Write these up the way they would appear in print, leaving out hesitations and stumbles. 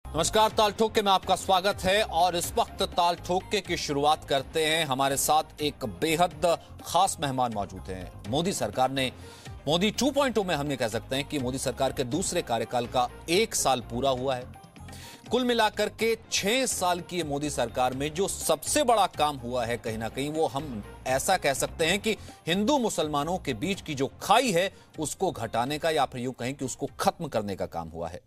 नमस्कार, ताल ठोके में आपका स्वागत है। और इस वक्त ताल ठोके की शुरुआत करते हैं। हमारे साथ एक बेहद खास मेहमान मौजूद हैं। मोदी सरकार ने मोदी 2.0 में हम ये कह सकते हैं कि मोदी सरकार के दूसरे कार्यकाल का 1 साल पूरा हुआ है। कुल मिलाकर के 6 साल की मोदी सरकार में जो सबसे बड़ा काम हुआ है, कहीं ना कहीं वो हम ऐसा कह सकते हैं कि हिंदू मुसलमानों के बीच की जो खाई है उसको घटाने का, या फिर यूं कहें कि उसको खत्म करने का काम हुआ है।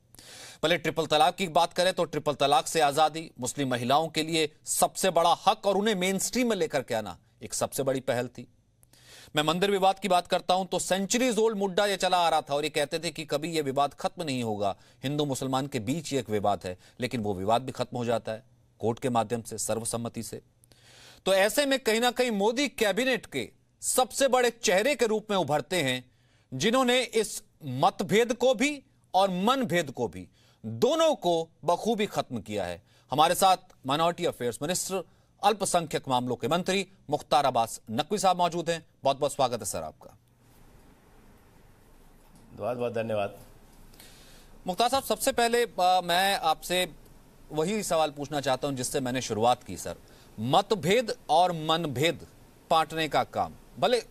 पहले ट्रिपल तलाक की बात करें तो ट्रिपल तलाक से आजादी, मुस्लिम महिलाओं के लिए सबसे बड़ा हक और उन्हें मेन स्ट्रीम में लेकर के आना एक सबसे बड़ी पहल थी। मैं मंदिर विवाद की बात करता हूं तो सेंचुरीज ओल्ड मुद्दा यह चला आ रहा था और ये कहते थे कि कभी यह विवाद खत्म नहीं होगा, हिंदू मुसलमान के बीच एक विवाद है, लेकिन वो विवाद भी खत्म हो जाता है कोर्ट के माध्यम से, सर्वसम्मति से। तो ऐसे में कहीं ना कहीं मोदी कैबिनेट के सबसे बड़े चेहरे के रूप में उभरते हैं, जिन्होंने इस मतभेद को भी और मनभेद को भी, दोनों को बखूबी खत्म किया है। हमारे साथ माइनॉरिटी अफेयर्स मिनिस्टर, अल्पसंख्यक मामलों के मंत्री मुख्तार अब्बास नकवी साहब मौजूद हैं। बहुत बहुत स्वागत है सर आपका। बहुत बहुत धन्यवाद। मुख्तार साहब, सबसे पहले मैं आपसे वही सवाल पूछना चाहता हूं जिससे मैंने शुरुआत की सर। मतभेद और मनभेद बांटने का काम, भले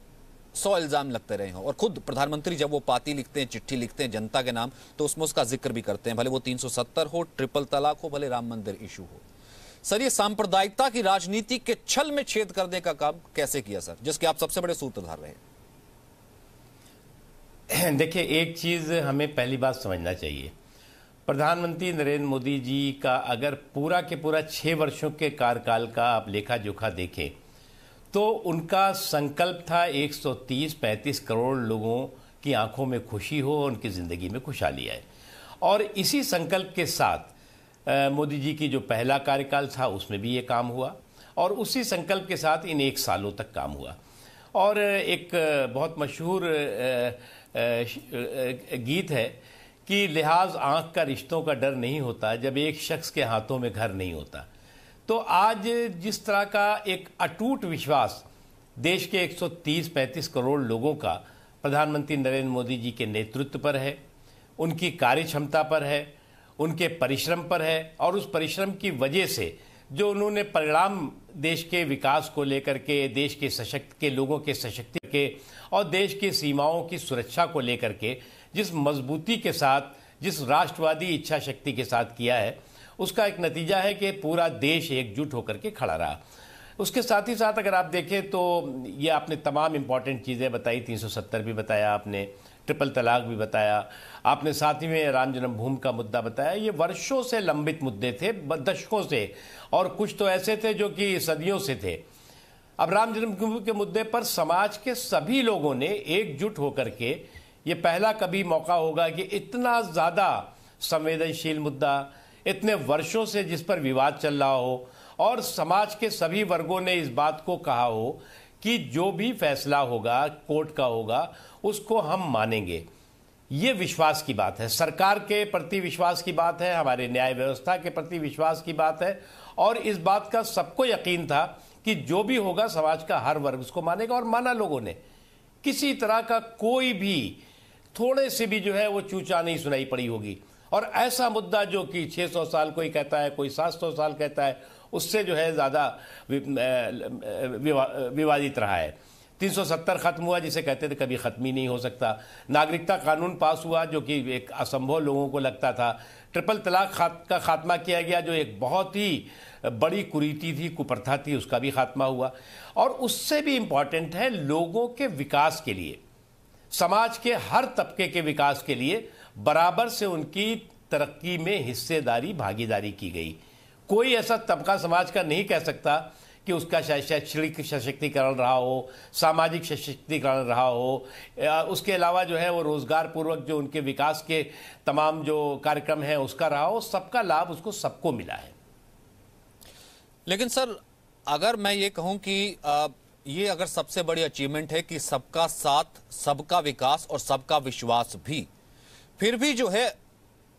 100 इल्जाम लगते रहे हों, और खुद प्रधानमंत्री जब वो पाती लिखते हैं, चिट्ठी लिखते हैं जनता के नाम, तो उसमें उसका जिक्र भी करते हैं, भले वो 370 हो, ट्रिपल तलाक हो, भले राम मंदिर इशू हो। सर, ये सांप्रदायिकता की राजनीति के छल में छेद करने का काम कैसे किया सर, जिसके आप सबसे बड़े सूत्रधार रहे? देखिए, एक चीज हमें पहली बात समझना चाहिए। प्रधानमंत्री नरेंद्र मोदी जी का अगर पूरा के पूरा 6 वर्षों के कार्यकाल का आप लेखा जोखा देखें तो उनका संकल्प था 130-135 करोड़ लोगों की आंखों में खुशी हो, उनकी ज़िंदगी में खुशहाली आए। और इसी संकल्प के साथ मोदी जी की जो पहला कार्यकाल था उसमें भी ये काम हुआ, और उसी संकल्प के साथ इन 1 सालों तक काम हुआ। और एक बहुत मशहूर गीत है कि लिहाज आँख का रिश्तों का डर नहीं होता जब एक शख्स के हाथों में घर नहीं होता। तो आज जिस तरह का एक अटूट विश्वास देश के 130-135 करोड़ लोगों का प्रधानमंत्री नरेंद्र मोदी जी के नेतृत्व पर है, उनकी कार्य क्षमता पर है, उनके परिश्रम पर है, और उस परिश्रम की वजह से जो उन्होंने परिणाम देश के विकास को लेकर के, देश के सशक्त के लोगों के सशक्ति के और देश की सीमाओं की सुरक्षा को लेकर के जिस मजबूती के साथ, जिस राष्ट्रवादी इच्छा शक्ति के साथ किया है, उसका एक नतीजा है कि पूरा देश एकजुट होकर के खड़ा रहा। उसके साथ ही साथ अगर आप देखें तो ये आपने तमाम इम्पॉर्टेंट चीज़ें बताई, 370 भी बताया आपने, ट्रिपल तलाक भी बताया आपने, साथ ही में राम जन्मभूमि का मुद्दा बताया। ये वर्षों से लंबित मुद्दे थे, दशकों से, और कुछ तो ऐसे थे जो कि सदियों से थे। अब राम जन्मभूमि के मुद्दे पर समाज के सभी लोगों ने एकजुट होकर के, ये पहला कभी मौका होगा कि इतना ज़्यादा संवेदनशील मुद्दा, इतने वर्षों से जिस पर विवाद चल रहा हो, और समाज के सभी वर्गों ने इस बात को कहा हो कि जो भी फैसला होगा कोर्ट का होगा उसको हम मानेंगे। ये विश्वास की बात है, सरकार के प्रति विश्वास की बात है, हमारे न्याय व्यवस्था के प्रति विश्वास की बात है, और इस बात का सबको यकीन था कि जो भी होगा समाज का हर वर्ग उसको मानेगा, और माना लोगों ने। किसी तरह का कोई भी थोड़े से भी जो है वो चूचा नहीं सुनाई पड़ी होगी। और ऐसा मुद्दा जो कि 600 साल कोई कहता है, कोई 700 साल कहता है, उससे जो है ज़्यादा विवादित रहा है। 370 खत्म हुआ जिसे कहते थे कभी ख़त्म ही नहीं हो सकता। नागरिकता कानून पास हुआ जो कि एक असंभव लोगों को लगता था। ट्रिपल तलाक का खात्मा किया गया जो एक बहुत ही बड़ी कुरीति थी, कुप्रथा थी, उसका भी खात्मा हुआ। और उससे भी इम्पॉर्टेंट है, लोगों के विकास के लिए, समाज के हर तबके के विकास के लिए बराबर से उनकी तरक्की में हिस्सेदारी, भागीदारी की गई। कोई ऐसा तबका समाज का नहीं कह सकता कि उसका शैक्षणिक सशक्तिकरण रहा हो, सामाजिक सशक्तिकरण रहा हो, उसके अलावा जो है वो रोजगार पूर्वक जो उनके विकास के तमाम जो कार्यक्रम हैं उसका रहा हो। सबका लाभ उसको सबको मिला है। लेकिन सर, अगर मैं ये कहूं कि ये अगर सबसे बड़ी अचीवमेंट है कि सबका साथ, सबका विकास और सबका विश्वास भी, फिर भी जो है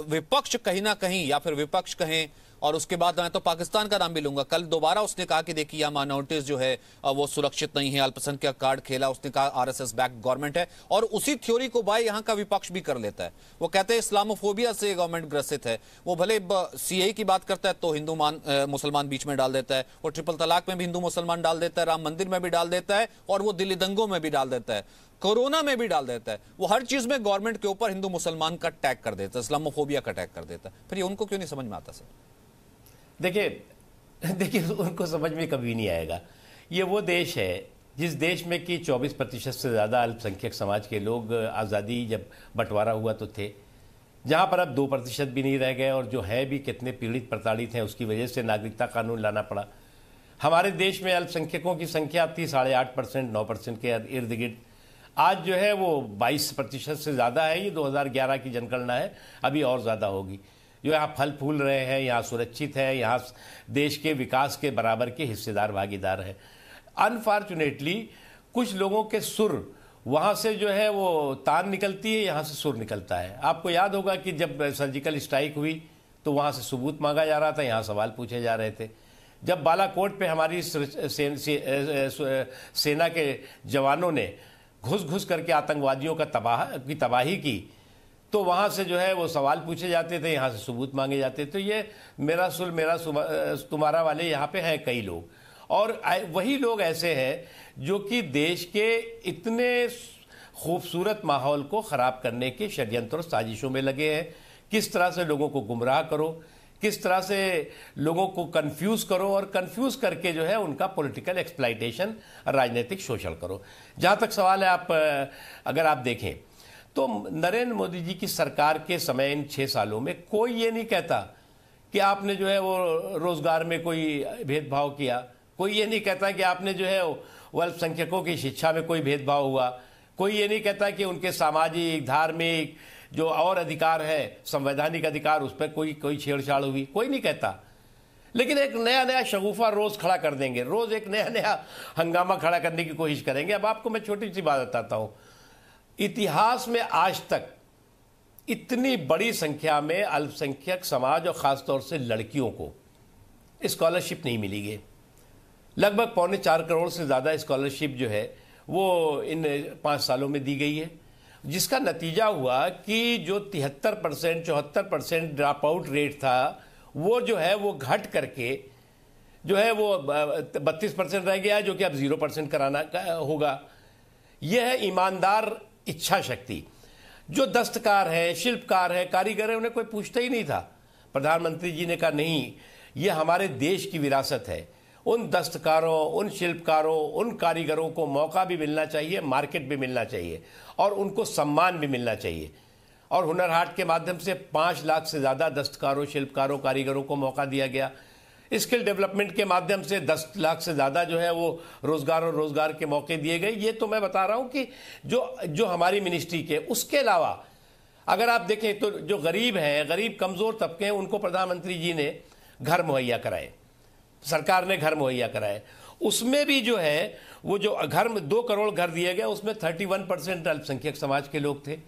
विपक्ष कहीं ना कहीं, या फिर विपक्ष कहें, और उसके बाद मैं तो पाकिस्तान का नाम भी लूंगा, कल दोबारा उसने कहा कि देखिए यहाँ माइनॉरिटीज जो है वो सुरक्षित नहीं है, अल्पसंख्यक कार्ड खेला, उसने कहा आरएसएस बैक गवर्नमेंट है, और उसी थ्योरी को बाय यहाँ का विपक्ष भी कर लेता है। वो कहते हैं इस्लामोफोबिया से गवर्नमेंट ग्रसित है। वो भले सीएए की बात करता है तो हिंदू मुसलमान बीच में डाल देता है, वो ट्रिपल तलाक में भी हिंदू मुसलमान डाल देता है, राम मंदिर में भी डाल देता है, और वो दिल्ली दंगों में भी डाल देता है, कोरोना में भी डाल देता है। वो हर चीज में गवर्नमेंट के ऊपर हिंदू मुसलमान का टैग कर देता है, इस्लामोफोबिया का टैग कर देता है। फिर ये उनको क्यों नहीं समझ में आता सर? देखिए उनको समझ में कभी नहीं आएगा। ये वो देश है जिस देश में कि 24% से ज़्यादा अल्पसंख्यक समाज के लोग आज़ादी जब बंटवारा हुआ तो थे, जहाँ पर अब 2% भी नहीं रह गए, और जो है भी कितने पीड़ित प्रताड़ित हैं, उसकी वजह से नागरिकता कानून लाना पड़ा। हमारे देश में अल्पसंख्यकों की संख्या थी 8.5%, 9% के इर्द गिर्द। आज जो है वो 22% से ज़्यादा है। ये 2011 की जनगणना है, अभी और ज़्यादा होगी। जो यहाँ फल फूल रहे हैं, यहाँ सुरक्षित है, यहाँ देश के विकास के बराबर के हिस्सेदार भागीदार हैं। अनफॉर्चुनेटली कुछ लोगों के सुर वहाँ से जो है वो तान निकलती है, यहाँ से सुर निकलता है। आपको याद होगा कि जब सर्जिकल स्ट्राइक हुई तो वहाँ से सबूत मांगा जा रहा था, यहाँ सवाल पूछे जा रहे थे। जब बालाकोट पे हमारी सेना के जवानों ने घुस घुस करके आतंकवादियों का तबाही की, तो वहाँ से जो है वो सवाल पूछे जाते थे, यहाँ से सबूत मांगे जाते थे। तो ये मेरा सुल मेरा तुम्हारा वाले यहाँ पे हैं कई लोग, और वही लोग ऐसे हैं जो कि देश के इतने खूबसूरत माहौल को ख़राब करने के षड्यंत्र और साजिशों में लगे हैं। किस तरह से लोगों को गुमराह करो, किस तरह से लोगों को कंफ्यूज करो, और कंफ्यूज करके जो है उनका पॉलिटिकल एक्सप्लॉइटेशन, राजनीतिक शोषण करो। जहाँ तक सवाल है, अगर आप देखें तो नरेंद्र मोदी जी की सरकार के समय इन 6 सालों में कोई ये नहीं कहता कि आपने जो है वो रोजगार में कोई भेदभाव किया, कोई ये नहीं कहता कि आपने जो है वो अल्पसंख्यकों की शिक्षा में कोई भेदभाव हुआ, कोई ये नहीं कहता कि उनके सामाजिक धार्मिक जो और अधिकार है, संवैधानिक अधिकार, उस पर कोई छेड़छाड़ हुई, कोई नहीं कहता। लेकिन एक नया नया शगुफा रोज खड़ा कर देंगे, रोज एक नया नया हंगामा खड़ा करने की कोशिश करेंगे। अब आपको मैं छोटी सी बात बताता हूँ। इतिहास में आज तक इतनी बड़ी संख्या में अल्पसंख्यक समाज और ख़ासतौर से लड़कियों को स्कॉलरशिप नहीं मिली है। लगभग 3.25 करोड़ से ज़्यादा स्कॉलरशिप जो है वो इन 5 सालों में दी गई है, जिसका नतीजा हुआ कि जो 73% 74% ड्रॉप आउट रेट था, वो जो है वो घट करके जो है वो 32% रह गया, जो कि अब 0% कराना होगा। यह है ईमानदार इच्छा शक्ति। जो दस्तकार है, शिल्पकार है, कारीगर है, उन्हें कोई पूछता ही नहीं था। प्रधानमंत्री जी ने कहा नहीं, ये हमारे देश की विरासत है। उन दस्तकारों, उन शिल्पकारों, उन कारीगरों को मौका भी मिलना चाहिए, मार्केट भी मिलना चाहिए, और उनको सम्मान भी मिलना चाहिए। और हुनर हाट के माध्यम से 5 लाख से ज़्यादा दस्तकारों, शिल्पकारों, कारीगरों को मौका दिया गया। स्किल डेवलपमेंट के माध्यम से 10 लाख से ज़्यादा जो है वो रोज़गार के मौके दिए गए। ये तो मैं बता रहा हूँ कि जो हमारी मिनिस्ट्री के, उसके अलावा अगर आप देखें तो जो गरीब हैं, गरीब कमज़ोर तबके हैं, उनको प्रधानमंत्री जी ने घर मुहैया कराए, सरकार ने घर मुहैया कराए। उसमें भी जो है वो जो घर में 2 करोड़ घर दिए गए, उसमें 31% अल्पसंख्यक समाज के लोग थे।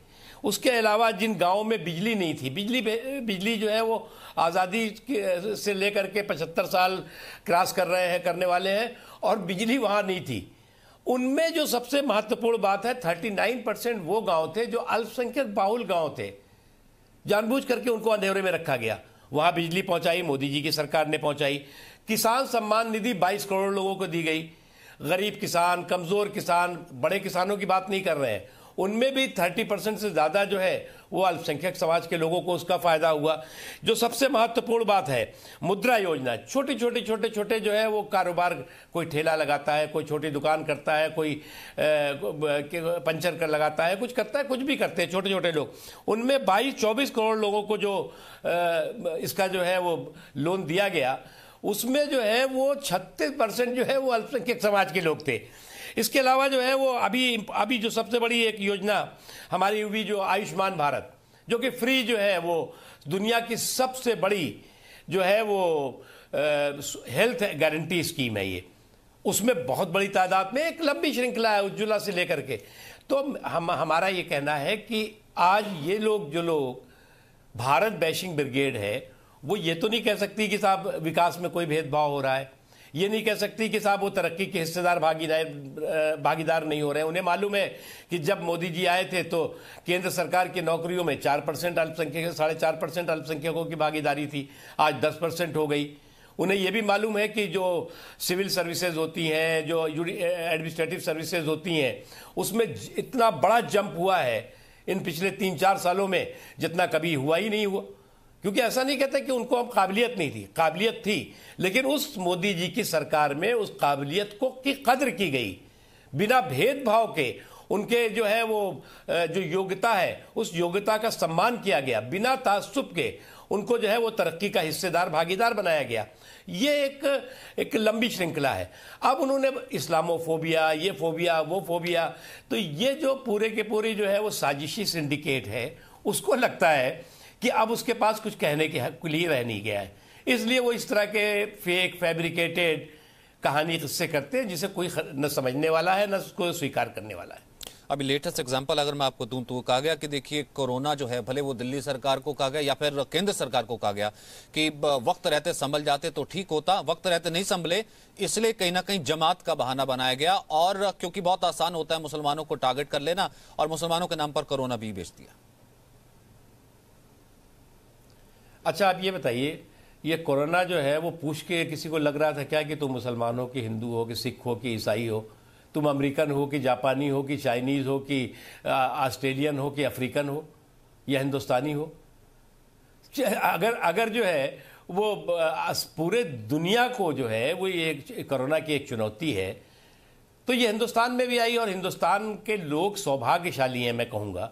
उसके अलावा जिन गाँव में बिजली नहीं थी, बिजली जो है वो आज़ादी से लेकर के 75 साल क्रॉस करने वाले हैं, और बिजली वहाँ नहीं थी। उनमें जो सबसे महत्वपूर्ण बात है, 39% वो गांव थे जो अल्पसंख्यक बाहुल गांव थे। जानबूझ करके उनको अंधेरे में रखा गया, वहाँ बिजली पहुँचाई, मोदी जी की सरकार ने पहुँचाई। किसान सम्मान निधि 22 करोड़ लोगों को दी गई। गरीब किसान, कमज़ोर किसान, बड़े किसानों की बात नहीं कर रहे हैं, उनमें भी 30% से ज़्यादा जो है वो अल्पसंख्यक समाज के लोगों को उसका फ़ायदा हुआ। जो सबसे महत्वपूर्ण बात है, मुद्रा योजना। छोटे जो है वो कारोबार, कोई ठेला लगाता है, कोई छोटी दुकान करता है, कोई पंचर कर लगाता है, कुछ करता है, कुछ भी करते हैं छोटे लोग। उनमें 22-24 करोड़ लोगों को जो इसका जो है वो लोन दिया गया, उसमें जो है वो 36% जो है वो अल्पसंख्यक समाज के लोग थे। इसके अलावा जो है वो अभी जो सबसे बड़ी एक योजना हमारी हुई, जो आयुष्मान भारत, जो कि फ्री जो है वो दुनिया की सबसे बड़ी जो है वो हेल्थ गारंटी स्कीम है ये। उसमें बहुत बड़ी तादाद में एक लंबी श्रृंखला है, उज्ज्वला से लेकर के। तो हमारा ये कहना है कि आज ये लोग जो लोग भारत बैशिंग ब्रिगेड है, वो ये तो नहीं कह सकती कि साहब विकास में कोई भेदभाव हो रहा है, ये नहीं कह सकती कि साहब वो तरक्की के हिस्सेदार भागीदार नहीं हो रहे हैं। उन्हें मालूम है कि जब मोदी जी आए थे तो केंद्र सरकार की नौकरियों में 4% अल्पसंख्यक, 4.5% अल्पसंख्यकों की भागीदारी थी, आज 10% हो गई। उन्हें यह भी मालूम है कि जो सिविल सर्विसेज होती हैं, जो एडमिनिस्ट्रेटिव सर्विसेज होती हैं, उसमें इतना बड़ा जंप हुआ है इन पिछले 3-4 सालों में जितना कभी हुआ ही नहीं हुआ। क्योंकि ऐसा नहीं कहते कि उनको अब काबिलियत नहीं थी, काबिलियत थी, लेकिन उस मोदी जी की सरकार में उस काबिलियत को की कद्र की गई, बिना भेदभाव के उनके जो है वो जो योग्यता है उस योग्यता का सम्मान किया गया, बिना तासुब के उनको जो है वो तरक्की का हिस्सेदार भागीदार बनाया गया। ये एक लंबी श्रृंखला है। अब उन्होंने इस्लामोफोबिया, ये फोबिया, वो फोबिया, तो ये जो पूरे के पूरे जो है वो साजिशी सिंडिकेट है, उसको लगता है कि अब उसके पास कुछ कहने के लिए रह नहीं गया है, इसलिए वो इस तरह के फेक फैब्रिकेटेड कहानी किस्से करते हैं जिसे कोई न समझने वाला है न उसको स्वीकार करने वाला है। अभी लेटेस्ट एग्जांपल अगर मैं आपको दूं तो कहा गया कि देखिए कोरोना जो है, भले वो दिल्ली सरकार को कहा गया या फिर केंद्र सरकार को कहा गया कि वक्त रहते संभल जाते तो ठीक होता, वक्त रहते नहीं संभले, इसलिए कहीं ना कहीं जमात का बहाना बनाया गया, और क्योंकि बहुत आसान होता है मुसलमानों को टारगेट कर लेना, और मुसलमानों के नाम पर कोरोना भी बेच दिया। अच्छा, आप ये बताइए, ये कोरोना जो है वो पूछ के किसी को लग रहा था क्या कि तुम मुसलमान हो कि हिंदू हो कि सिख हो कि ईसाई हो, तुम अमेरिकन हो कि जापानी हो कि चाइनीज़ हो कि ऑस्ट्रेलियन हो कि अफ्रीकन हो या हिंदुस्तानी हो? अगर जो है वो पूरे दुनिया को जो है वो ये कोरोना की एक चुनौती है, तो ये हिंदुस्तान में भी आई, और हिंदुस्तान के लोग सौभाग्यशाली हैं, मैं कहूँगा,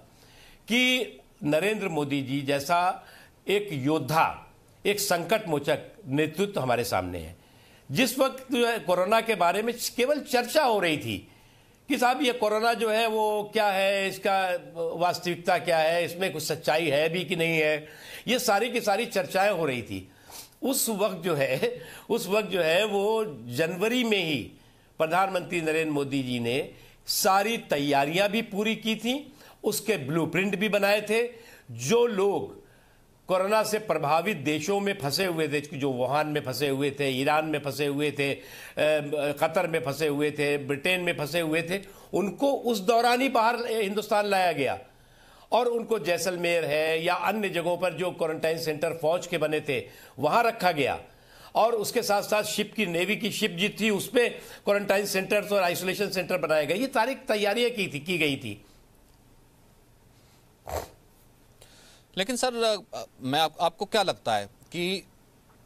कि नरेंद्र मोदी जी जैसा एक योद्धा, एक संकट मोचक नेतृत्व हमारे सामने है। जिस वक्त जो है कोरोना के बारे में केवल चर्चा हो रही थी कि साहब ये कोरोना जो है वो क्या है, इसका वास्तविकता क्या है, इसमें कुछ सच्चाई है भी कि नहीं है, ये सारी की सारी चर्चाएं हो रही थी। उस वक्त जो है वो जनवरी में ही प्रधानमंत्री नरेंद्र मोदी जी ने सारी तैयारियां भी पूरी की थी, उसके ब्लूप्रिंट भी बनाए थे। जो लोग कोरोना से प्रभावित देशों में फंसे हुए थे, जो वुहान में फंसे हुए थे, ईरान में फंसे हुए थे, कतर में फंसे हुए थे, ब्रिटेन में फंसे हुए थे, उनको उस दौरान ही बाहर हिंदुस्तान लाया गया, और उनको जैसलमेर है या अन्य जगहों पर जो क्वारंटाइन सेंटर फौज के बने थे वहां रखा गया, और उसके साथ साथ शिप की, नेवी की शिप जी थी, उस पर क्वारंटाइन सेंटर्स और आइसोलेशन सेंटर बनाए गए। ये सारी तैयारियां की गई थी। लेकिन सर आपको क्या लगता है कि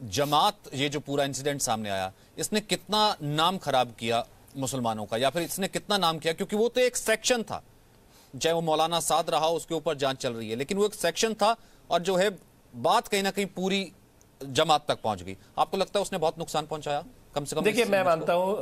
जमात, ये जो पूरा इंसिडेंट सामने आया, इसने कितना नाम खराब किया मुसलमानों का, या फिर इसने कितना नाम किया? क्योंकि वो तो एक सेक्शन था, चाहे वो मौलाना साद रहा, उसके ऊपर जांच चल रही है, लेकिन वो एक सेक्शन था, और जो है बात कहीं ना कहीं पूरी जमात तक पहुंच गई। आपको लगता है उसने बहुत नुकसान पहुंचाया? कम से कम देखिए, मैं मानता हूं,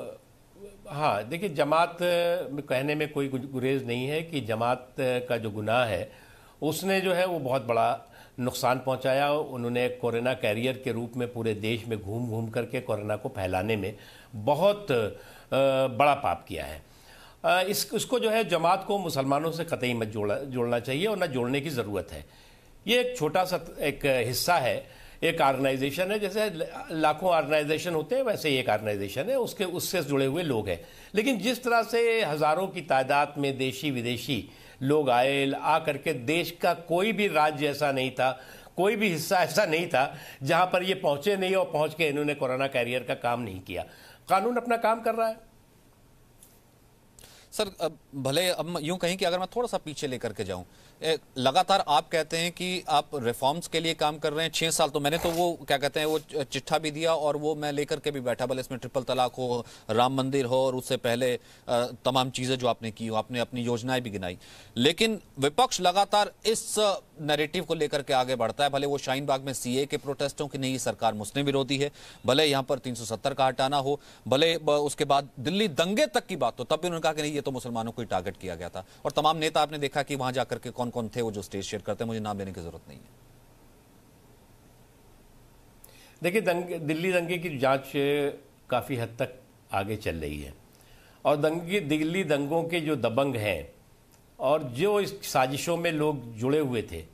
हाँ, देखिए, जमात कहने में कोई गुरेज नहीं है कि जमात का जो गुनाह है उसने जो है वो बहुत बड़ा नुकसान पहुंचाया। उन्होंने कोरोना कैरियर के रूप में पूरे देश में घूम घूम करके कोरोना को फैलाने में बहुत बड़ा पाप किया है। इसको जो है जमात को मुसलमानों से कतई मत जोड़ना चाहिए, और ना जोड़ने की ज़रूरत है। ये एक छोटा सा एक हिस्सा है, एक ऑर्गेनाइजेशन है, जैसे लाखों ऑर्गेनाइजेशन होते हैं वैसे ही एक ऑर्गेनाइजेशन है, उससे जुड़े हुए लोग हैं। लेकिन जिस तरह से हज़ारों की तादाद में देशी विदेशी लोग आए, आ करके देश का कोई भी राज्य ऐसा नहीं था, कोई भी हिस्सा ऐसा नहीं था जहां पर ये पहुंचे नहीं, और पहुंच के इन्होंने कोरोना कैरियर का काम नहीं किया। कानून अपना काम कर रहा है। सर, भले अब यूं कहें कि अगर मैं थोड़ा सा पीछे लेकर के जाऊं, लगातार आप कहते हैं कि आप रिफॉर्म्स के लिए काम कर रहे हैं 6 साल, तो मैंने तो वो क्या कहते हैं वो चिट्ठा भी दिया, और वो मैं लेकर के भी बैठा, भले इसमें ट्रिपल तलाक हो, राम मंदिर हो, और उससे पहले तमाम चीज़ें जो आपने की हो, आपने अपनी योजनाएं भी गिनाई, लेकिन विपक्ष लगातार इस नैरेटिव को लेकर के आगे बढ़ता है। भले वो शाहीन बाग में सीए के प्रोटेस्टों की नहीं, सरकार मुस्लिम विरोधी है, भले यहाँ पर 370 का हटाना हो, भले उसके बाद दिल्ली दंगे तक की बात हो, तब भी उन्होंने कहा कि नहीं, ये तो मुसलमानों को ही टारगेट किया गया था। और तमाम नेता आपने देखा कि वहां जाकर के कौन कौन थे वो जो स्टेज शेयर करते हैं, मुझे नाम लेने की जरूरत नहीं है। देखिए, दिल्ली दंगे की जांच काफ़ी हद तक आगे चल रही है, और दिल्ली दंगों के जो दबंग हैं और जो इस साजिशों में लोग जुड़े हुए थे,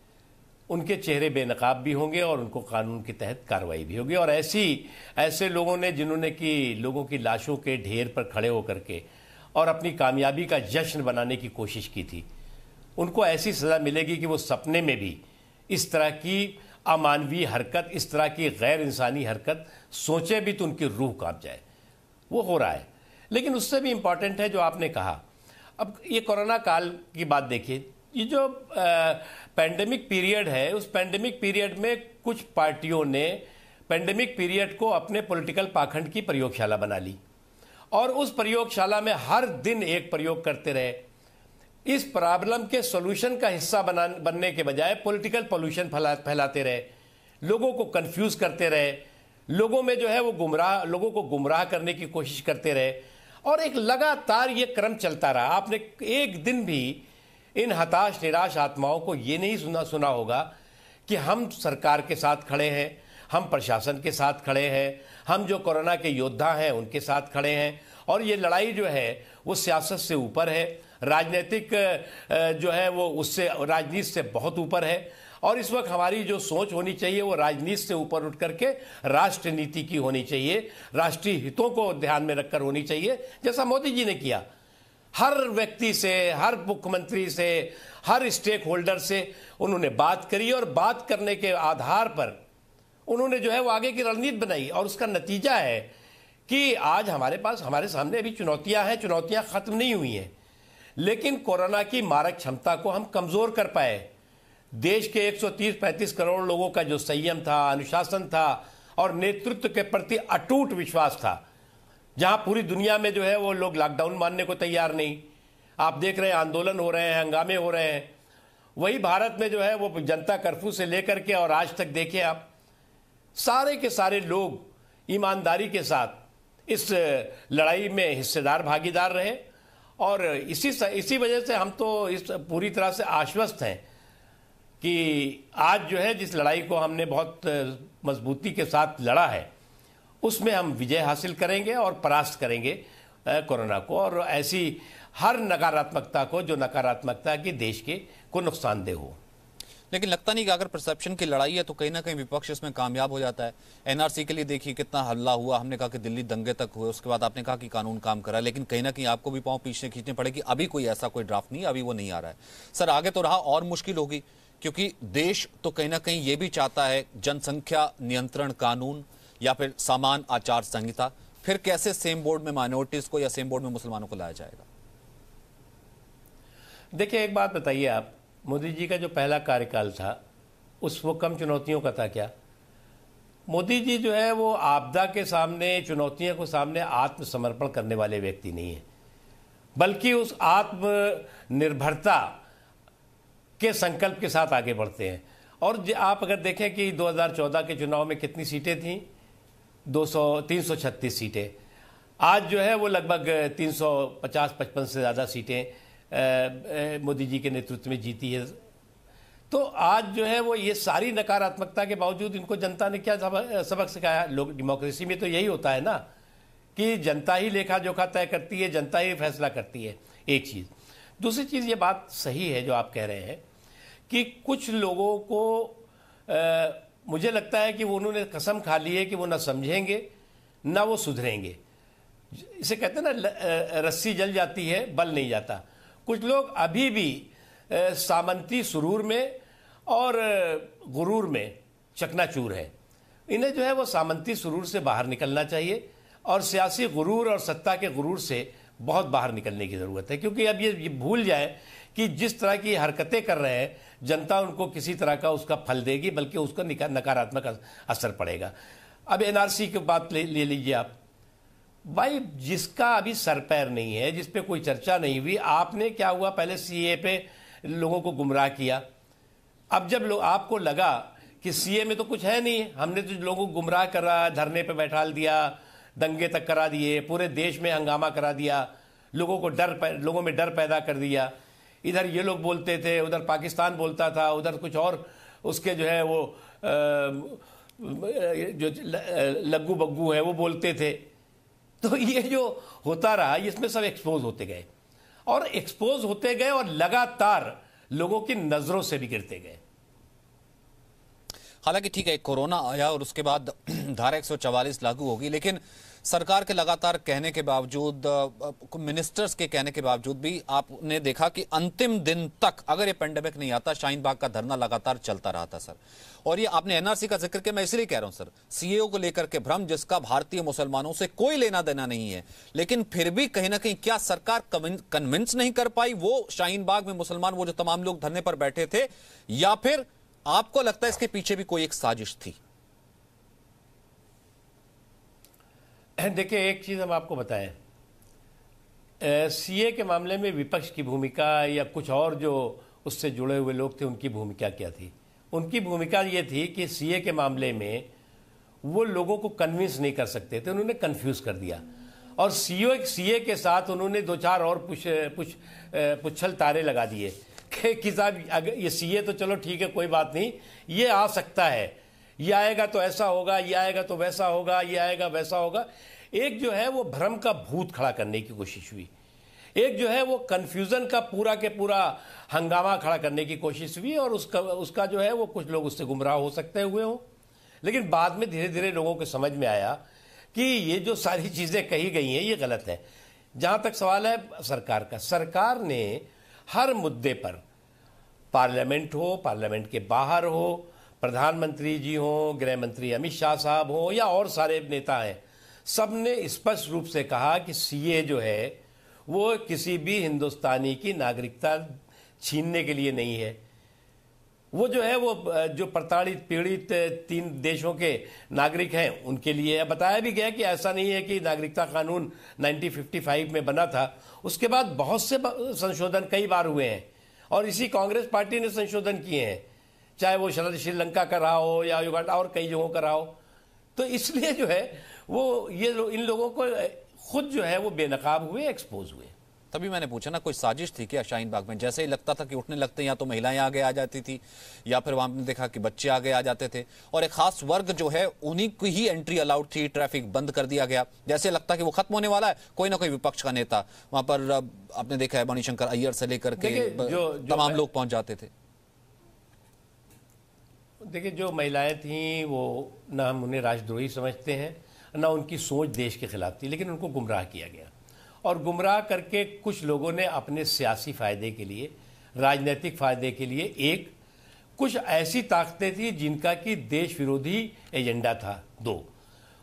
उनके चेहरे बेनकाब भी होंगे और उनको कानून के तहत कार्रवाई भी होगी। और ऐसे लोगों ने जिन्होंने कि लोगों की लाशों के ढेर पर खड़े होकर के और अपनी कामयाबी का जश्न बनाने की कोशिश की थी, उनको ऐसी सज़ा मिलेगी कि वो सपने में भी इस तरह की अमानवीय हरकत, इस तरह की गैर इंसानी हरकत सोचे भी तो उनकी रूह कांप जाए। वो हो रहा है। लेकिन उससे भी इम्पॉर्टेंट है जो आपने कहा, अब ये कोरोना काल की बात देखिए, ये जो पैंडेमिक पीरियड है, उस पैंडेमिक पीरियड में कुछ पार्टियों ने पैंडेमिक पीरियड को अपने पॉलिटिकल पाखंड की प्रयोगशाला बना ली और उस प्रयोगशाला में हर दिन एक प्रयोग करते रहे। इस प्रॉब्लम के सॉल्यूशन का हिस्सा बनने के बजाय पॉलिटिकल पोल्यूशन फैलाते रहे, लोगों को कंफ्यूज करते रहे, लोगों में जो है वो लोगों को गुमराह करने की कोशिश करते रहे और एक लगातार ये क्रम चलता रहा। आपने एक दिन भी इन हताश निराश आत्माओं को ये नहीं सुना होगा कि हम सरकार के साथ खड़े हैं, हम प्रशासन के साथ खड़े हैं, हम जो कोरोना के योद्धा हैं उनके साथ खड़े हैं और ये लड़ाई जो है वो सियासत से ऊपर है, राजनीतिक जो है वो उससे, राजनीति से बहुत ऊपर है। और इस वक्त हमारी जो सोच होनी चाहिए वो राजनीति से ऊपर उठ करके राष्ट्र नीति की होनी चाहिए, राष्ट्रीय हितों को ध्यान में रखकर होनी चाहिए, जैसा मोदी जी ने किया। हर व्यक्ति से, हर मुख्यमंत्री से, हर स्टेक होल्डर से उन्होंने बात करी और बात करने के आधार पर उन्होंने जो है वो आगे की रणनीति बनाई और उसका नतीजा है कि आज हमारे सामने अभी चुनौतियां हैं, चुनौतियां खत्म नहीं हुई हैं, लेकिन कोरोना की मारक क्षमता को हम कमजोर कर पाए। देश के 130-135 करोड़ लोगों का जो संयम था, अनुशासन था और नेतृत्व के प्रति अटूट विश्वास था, जहां पूरी दुनिया में जो है वो लोग लॉकडाउन मानने को तैयार नहीं, आप देख रहे हैं आंदोलन हो रहे हैं, हंगामे हो रहे हैं, वही भारत में जो है वो जनता कर्फ्यू से लेकर के और आज तक देखिए आप, सारे के सारे लोग ईमानदारी के साथ इस लड़ाई में हिस्सेदार, भागीदार रहे और इसी वजह से हम तो इस पूरी तरह से आश्वस्त हैं कि आज जो है जिस लड़ाई को हमने बहुत मजबूती के साथ लड़ा है उसमें हम विजय हासिल करेंगे और परास्त करेंगे कोरोना को और ऐसी हर नकारात्मकता को जो नकारात्मकता की देश के को नुकसानदेह हो। लेकिन लगता नहीं कि अगर परसेप्शन की लड़ाई है तो कहीं ना कहीं विपक्ष इसमें कामयाब हो जाता है। एनआरसी के लिए देखिए कितना हल्ला हुआ, हमने कहा कि दिल्ली दंगे तक हुए, उसके बाद आपने कहा कि कानून काम करा, लेकिन कहीं ना कहीं आपको भी पांव पीछे खींचने पड़े कि अभी कोई ऐसा कोई ड्राफ्ट नहीं, अभी वो नहीं आ रहा है। सर आगे तो रहा और मुश्किल होगी क्योंकि देश तो कहीं ना कहीं ये भी चाहता है जनसंख्या नियंत्रण कानून या फिर समान आचार संहिता, फिर कैसे सेम बोर्ड में माइनॉरिटीज को या सेम बोर्ड में मुसलमानों को लाया जाएगा? देखिए एक बात बताइए आप, मोदी जी का जो पहला कार्यकाल था उस वो कम चुनौतियों का था क्या? मोदी जी जो है वो आपदा के सामने, चुनौतियों के सामने आत्मसमर्पण करने वाले व्यक्ति नहीं है, बल्कि उस आत्मनिर्भरता के संकल्प के साथ आगे बढ़ते हैं। और आप अगर देखें कि 2014 के चुनाव में कितनी सीटें थीं, 336 सीटें, आज जो है वो लगभग 350-55 से ज़्यादा सीटें मोदी जी के नेतृत्व में जीती है। तो आज जो है वो ये सारी नकारात्मकता के बावजूद इनको जनता ने क्या सबक सिखाया? लोग, डेमोक्रेसी में तो यही होता है ना कि जनता ही लेखा जोखा तय करती है, जनता ही फैसला करती है, एक चीज़। दूसरी चीज़, ये बात सही है जो आप कह रहे हैं कि कुछ लोगों को मुझे लगता है कि वो उन्होंने कसम खा ली है कि वो ना समझेंगे ना वो सुधरेंगे। इसे कहते हैं ना, रस्सी जल जाती है बल नहीं जाता। कुछ लोग अभी भी सामंती सुरूर में और गुरूर में चकनाचूर है। इन्हें जो है वो सामंती सुरूर से बाहर निकलना चाहिए और सियासी गुरूर और सत्ता के गुरूर से बहुत बाहर निकलने की ज़रूरत है, क्योंकि अब ये भूल जाए कि जिस तरह की हरकतें कर रहे हैं जनता उनको किसी तरह का उसका फल देगी, बल्कि उसका नकारात्मक असर पड़ेगा। अब एनआरसी की बात ले लीजिए आप भाई, जिसका अभी सर पैर नहीं है, जिस पे कोई चर्चा नहीं हुई, आपने क्या हुआ, पहले सीए पे लोगों को गुमराह किया। अब जब आपको लगा कि सीए में तो कुछ है नहीं, हमने तो लोगों को गुमराह करा, धरने पे बैठा दिया, दंगे तक करा दिए, पूरे देश में हंगामा करा दिया, लोगों में डर पैदा कर दिया। इधर ये लोग बोलते थे, उधर पाकिस्तान बोलता था, उधर कुछ और उसके जो है वो जो लग्गू बग्गू है वो बोलते थे। तो ये जो होता रहा, इसमें सब एक्सपोज होते गए और लगातार लोगों की नजरों से भी गिरते गए। हालांकि ठीक है, कोरोना आया और उसके बाद धारा 144 लागू होगी, लेकिन सरकार के लगातार कहने के बावजूद, मिनिस्टर्स के कहने के बावजूद भी आपने देखा कि अंतिम दिन तक अगर ये पेंडेमिक नहीं आता, शाहीन बाग का धरना लगातार चलता रहा था सर। और ये आपने एनआरसी का जिक्र किया, मैं इसलिए कह रहा हूं सर, सीएए को लेकर के भ्रम जिसका भारतीय मुसलमानों से कोई लेना देना नहीं है, लेकिन फिर भी कहीं ना कहीं क्या सरकार कन्विंस नहीं कर पाई वो शाहीन बाग में मुसलमान, वो जो तमाम लोग धरने पर बैठे थे, या फिर आपको लगता है इसके पीछे भी कोई एक साजिश थी? देखिए, एक चीज हम आपको बताएं, सीए के मामले में विपक्ष की भूमिका या कुछ और जो उससे जुड़े हुए लोग थे उनकी भूमिका क्या थी? उनकी भूमिका ये थी कि सीए के मामले में वो लोगों को कन्विंस नहीं कर सकते थे, उन्होंने कंफ्यूज कर दिया। और सीए के साथ उन्होंने दो चार और पुच्छल तारे लगा दिए कि साहब अगर ये सीए तो चलो ठीक है, कोई बात नहीं, ये आ सकता है, ये आएगा तो ऐसा होगा, ये आएगा तो वैसा होगा, ये आएगा वैसा होगा। एक जो है वो भ्रम का भूत खड़ा करने की कोशिश हुई, एक जो है वो कंफ्यूजन का पूरा के पूरा हंगामा खड़ा करने की कोशिश हुई, और उसका जो है वो कुछ लोग उससे गुमराह हो सकते हुए हों। लेकिन बाद में धीरे धीरे लोगों को समझ में आया कि ये जो सारी चीज़ें कही गई हैं ये गलत है। जहाँ तक सवाल है सरकार का, सरकार ने हर मुद्दे पर, पार्लियामेंट हो, पार्लियामेंट के बाहर हो, प्रधानमंत्री जी हों, गृह मंत्री अमित शाह साहब हों या और सारे नेता हैं, सब ने स्पष्ट रूप से कहा कि सीए जो है वो किसी भी हिंदुस्तानी की नागरिकता छीनने के लिए नहीं है। वो जो है वो जो प्रताड़ित पीड़ित 3 देशों के नागरिक हैं उनके लिए है। बताया भी गया कि ऐसा नहीं है कि नागरिकता कानून 1955 में बना था, उसके बाद बहुत से संशोधन कई बार हुए हैं और इसी कांग्रेस पार्टी ने संशोधन किए हैं, चाहे वो श्रीलंका का रहा हो या युगांडा और कई जगहों का रहा हो। तो इसलिए जो है वो इन लोगों को खुद जो है वो बेनकाब हुए, एक्सपोज हुए। तभी मैंने पूछा ना, कोई साजिश थी क्या शाहीन बाग में? जैसे ही लगता था कि उठने लगते या तो महिलाएं आगे आ जाती थी या फिर वहां ने देखा कि बच्चे आगे आ जाते थे, और एक खास वर्ग जो है उन्हीं की ही एंट्री अलाउड थी, ट्रैफिक बंद कर दिया गया। जैसे लगता कि वो खत्म होने वाला है, कोई ना कोई विपक्ष का नेता वहां पर, आपने देखा है मणिशंकर अय्यर से लेकर के तमाम लोग पहुंच जाते थे। देखिए, जो महिलाएं थीं वो ना हम उन्हें राजद्रोही समझते हैं, ना उनकी सोच देश के खिलाफ थी, लेकिन उनको गुमराह किया गया और गुमराह करके कुछ लोगों ने अपने सियासी फायदे के लिए, राजनीतिक फायदे के लिए, एक कुछ ऐसी ताकतें थी जिनका कि देश विरोधी एजेंडा था। 2,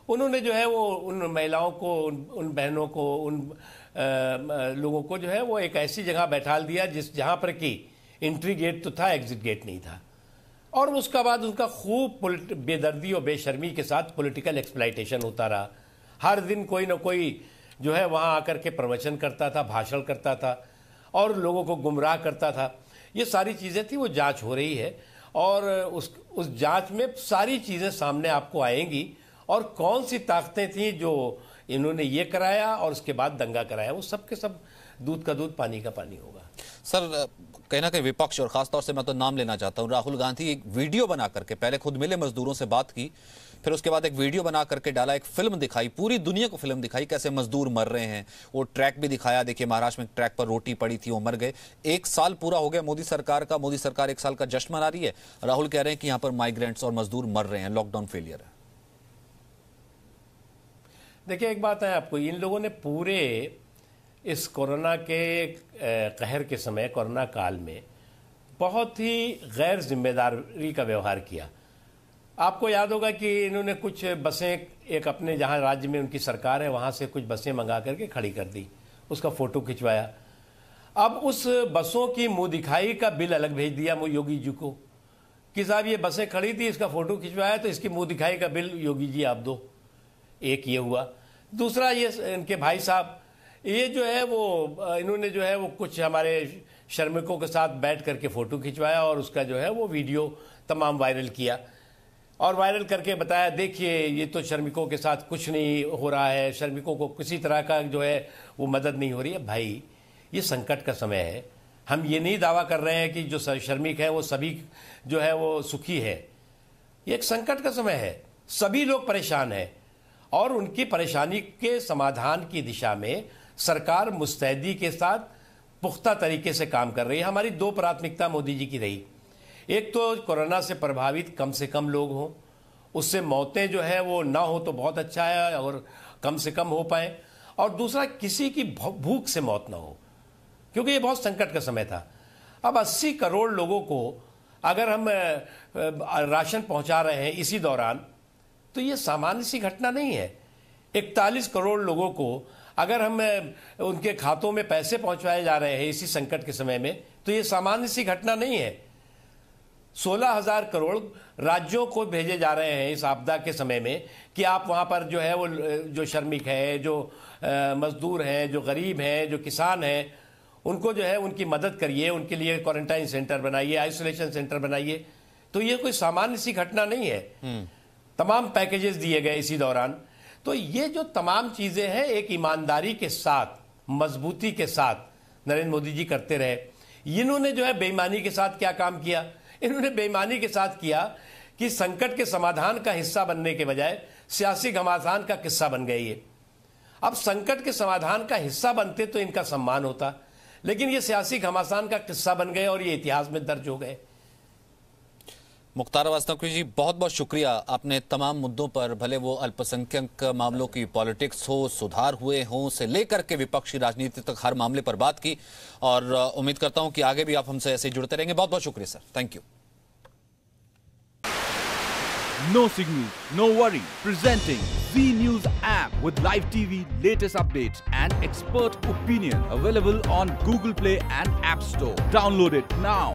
उन्होंने जो है वो उन महिलाओं को, उन बहनों को, उन लोगों को जो है वो एक ऐसी जगह बैठाल दिया जहां पर कि एंट्री गेट तो था, एग्जिट गेट नहीं था। और उसका बाद उनका खूब बेदर्दी और बेशर्मी के साथ पॉलिटिकल एक्सप्लॉइटेशन होता रहा। हर दिन कोई ना कोई जो है वहाँ आकर के प्रवचन करता था, भाषण करता था और लोगों को गुमराह करता था। ये सारी चीज़ें थी, वो जांच हो रही है और उस जांच में सारी चीज़ें सामने आपको आएंगी और कौन सी ताकतें थीं जो इन्होंने ये कराया और उसके बाद दंगा कराया, वो सब के सब दूध का दूध पानी का पानी होगा। सर, कहीं ना कहीं विपक्ष, और खासतौर से मैं तो नाम लेना चाहता हूं, राहुल गांधी एक वीडियो बना करके, पहले खुद मिले मजदूरों से बात की, फिर उसके बाद एक वीडियो बना करके डाला, एक फिल्म दिखाई, पूरी दुनिया को फिल्म दिखाई कैसे मजदूर मर रहे हैं। वो ट्रैक भी दिखाया, देखिए महाराष्ट्र में ट्रैक पर रोटी पड़ी थी, वो मर गए। 1 साल पूरा हो गया मोदी सरकार का, मोदी सरकार 1 साल का जश्न मना रही है। राहुल कह रहे हैं कि यहां पर माइग्रेंट्स और मजदूर मर रहे हैं, लॉकडाउन फेलियर है। देखिए, एक बात है आपको, इन लोगों ने पूरे इस कोरोना के कहर के समय, कोरोना काल में बहुत ही गैर जिम्मेदारी का व्यवहार किया। आपको याद होगा कि इन्होंने कुछ बसें, एक अपने जहां राज्य में उनकी सरकार है वहां से कुछ बसें मंगा करके खड़ी कर दी, उसका फोटो खिंचवाया। अब उस बसों की मुंह दिखाई का बिल अलग भेज दिया योगी जी को कि साहब ये बसें खड़ी थी, इसका फोटो खिंचवाया तो इसकी मुंह दिखाई का बिल योगी जी आप दो। एक ये हुआ। दूसरा, ये इनके भाई साहब, ये जो है वो इन्होंने जो है वो कुछ हमारे श्रमिकों के साथ बैठ करके फ़ोटो खिंचवाया और उसका जो है वो वीडियो तमाम वायरल किया और वायरल करके बताया, देखिए ये तो श्रमिकों के साथ कुछ नहीं हो रहा है, श्रमिकों को किसी तरह का जो है वो मदद नहीं हो रही है। भाई, ये संकट का समय है, हम ये नहीं दावा कर रहे हैं कि जो श्रमिक है वो सभी जो है वो सुखी है। ये एक संकट का समय है, सभी लोग परेशान हैं और उनकी परेशानी के समाधान की दिशा में सरकार मुस्तैदी के साथ पुख्ता तरीके से काम कर रही है। हमारी 2 प्राथमिकता मोदी जी की रही। एक तो कोरोना से प्रभावित कम से कम लोग हों, उससे मौतें जो है वो ना हो तो बहुत अच्छा है और कम से कम हो पाए, और दूसरा किसी की भूख से मौत ना हो, क्योंकि ये बहुत संकट का समय था। अब 80 करोड़ लोगों को अगर हम राशन पहुंचा रहे हैं इसी दौरान, तो ये सामान्य सी घटना नहीं है। 41 करोड़ लोगों को अगर हम उनके खातों में पैसे पहुंचाए जा रहे हैं इसी संकट के समय में, तो ये सामान्य सी घटना नहीं है। 16,000 करोड़ राज्यों को भेजे जा रहे हैं इस आपदा के समय में कि आप वहां पर जो है वो जो श्रमिक है, जो मजदूर हैं, जो गरीब हैं, जो किसान हैं, उनको जो है उनकी मदद करिए, उनके लिए क्वारंटाइन सेंटर बनाइए, आइसोलेशन सेंटर बनाइए। तो ये कोई सामान्य सी घटना नहीं है। तमाम पैकेजेस दिए गए इसी दौरान। तो ये जो तमाम चीजें हैं एक ईमानदारी के साथ, मजबूती के साथ नरेंद्र मोदी जी करते रहे। इन्होंने जो है बेईमानी के साथ क्या काम किया? इन्होंने बेईमानी के साथ किया कि संकट के समाधान का हिस्सा बनने के बजाय सियासी घमासान का किस्सा बन गए ये। अब संकट के समाधान का हिस्सा बनते तो इनका सम्मान होता, लेकिन ये सियासी घमासान का किस्सा बन गए और ये इतिहास में दर्ज हो गए। मुख्तार अब्बास नकवी जी, बहुत बहुत शुक्रिया। आपने तमाम मुद्दों पर, भले वो अल्पसंख्यक मामलों की पॉलिटिक्स हो, सुधार हुए हों, से लेकर के विपक्षी राजनीति तक हर मामले पर बात की, और उम्मीद करता हूं कि आगे भी आप हमसे ऐसे जुड़ते रहेंगे। बहुत बहुत शुक्रिया sir, thank you. No signal, no worry. Presenting Z News app with live TV, latest updates and expert opinion. Available on Google Play and App Store. Download it now.